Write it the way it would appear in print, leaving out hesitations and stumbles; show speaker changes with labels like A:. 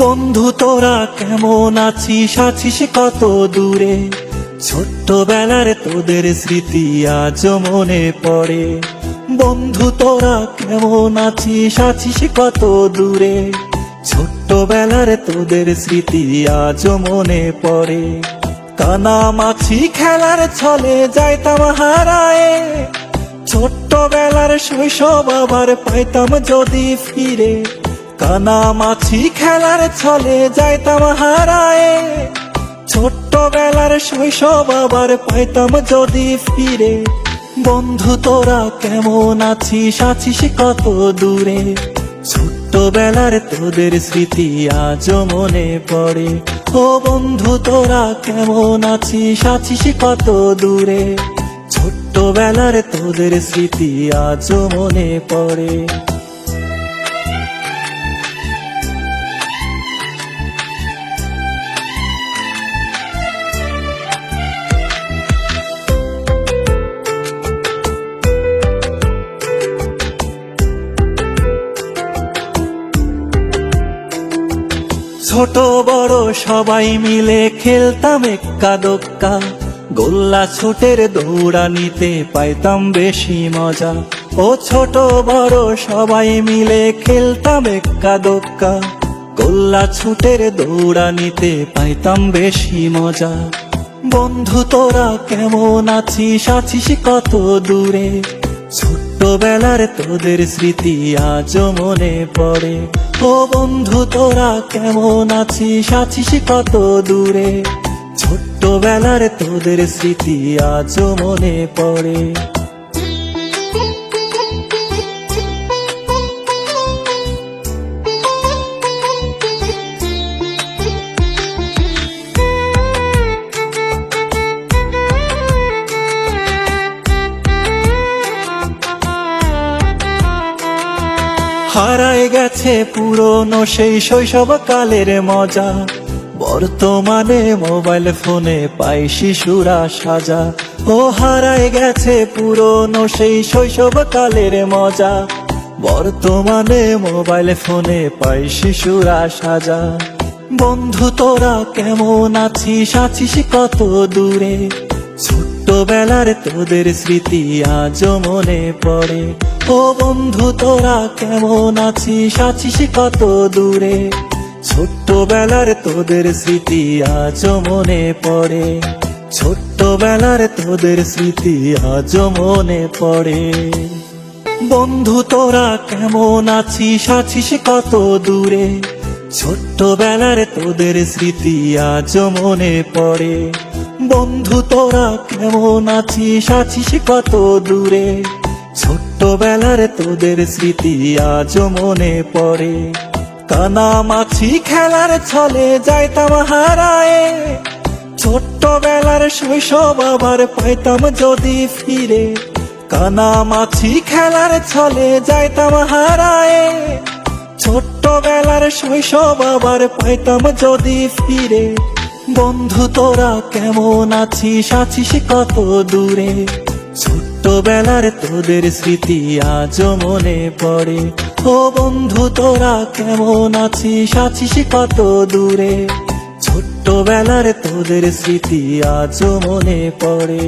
A: বন্ধু তোরা কেমন আছিস, আছিস কত দূরে? ছোট্টবেলার তোদের স্মৃতি আজও মনে পড়ে। বন্ধু তোরা কেমন আছিস, আছিস কত দূরে? ছোট্টবেলার তোদের স্মৃতি আজও মনে পড়ে। কানামাছি খেলার ছলে যাইতাম হারায়ে, ছোট্টবেলার শৈশব আবার পাইতাম যদি ফিরে। কানামাছি খেলার ছলে যাইতাম হারায়ে, ছোট্টবেলার শৈশব আবার পাইতাম যদি ফিরে। বন্ধু তোরা কেমন আছিস, আছিস কত দূরে? ছোট্টবেলার তোদের স্মৃতি আজও মনে পড়ে। ও বন্ধু তোরা কেমন আছিস, আছিস কত দূরে? ছোট্টবেলার তোদের স্মৃতি আজও মনে পড়ে। ছোট বড় সবাই মিলে খেলতাম এক্কা দোক্কা, গোল্লা ছুটের দৌড়ানিতে পাইতাম বেশি মজা। ও ছোট বড় সবাই মিলে খেলতাম এক্কা দোক্কা, গোল্লা ছুটের দৌড়ানিতে পাইতাম বেশি মজা। বন্ধু তোরা কেমন আছিস, আছিস কত দূরে? ছোট্টবেলার তোদের স্মৃতি আজও মনে পড়ে। ও বন্ধু তোরা কেমন আছিস, আছিস কত দূরে? ছোট্টবেলার তোদের স্মৃতি আজও মনে পড়ে। হারায় গেছে পুরনো সেই শৈশবকালের মজা, বর্তমানে মোবাইল ফোনে পাই শিশুরা সাজা। ও হারায় গেছে পুরনো সেই শৈশবকালের মজা, বর্তমানে মোবাইল ফোনে পাই শিশুরা সাজা। বন্ধু তোরা কেমন আছিস, আছিস কত দূরে? ছোট্টবেলার তোদের স্মৃতি আজও মনে পড়ে। ও বন্ধু তোরা কেমন আছিস, আছিস কত দূরে? ছোট্টবেলার তোদের স্মৃতি আজও মনে পড়ে। ছোট্টবেলার তোদের স্মৃতি আজও মনে পড়ে। বন্ধু তোরা কেমন আছিস, আছিস কত দূরে? ছোট্টবেলার তোদের স্মৃতি আজও মনে পড়ে। বন্ধু তোরা কেমন আছিস, আছিস কত দূরে? ছোট্টবেলার তোদের স্মৃতি আজও মনে পড়ে। কানামাছি খেলার ছলে যাইতাম হারায়ে, ছোট্টবেলার শৈশব আবার পাইতাম যদি ফিরে। কানামাছি খেলার ছলে যাইতাম হারায়ে, ছোট্টবেলার শৈশব আবার পাইতাম যদি ফিরে। বন্ধু তোরা কেমন আছিস, আছিস কত দূরে? ছোট্টবেলার তোদের স্মৃতি আজও মনে পড়ে। ও বন্ধু তোরা কেমন আছিস, আছিস কত দূরে? ছোট্টবেলার তোদের স্মৃতি আজও মনে পড়ে।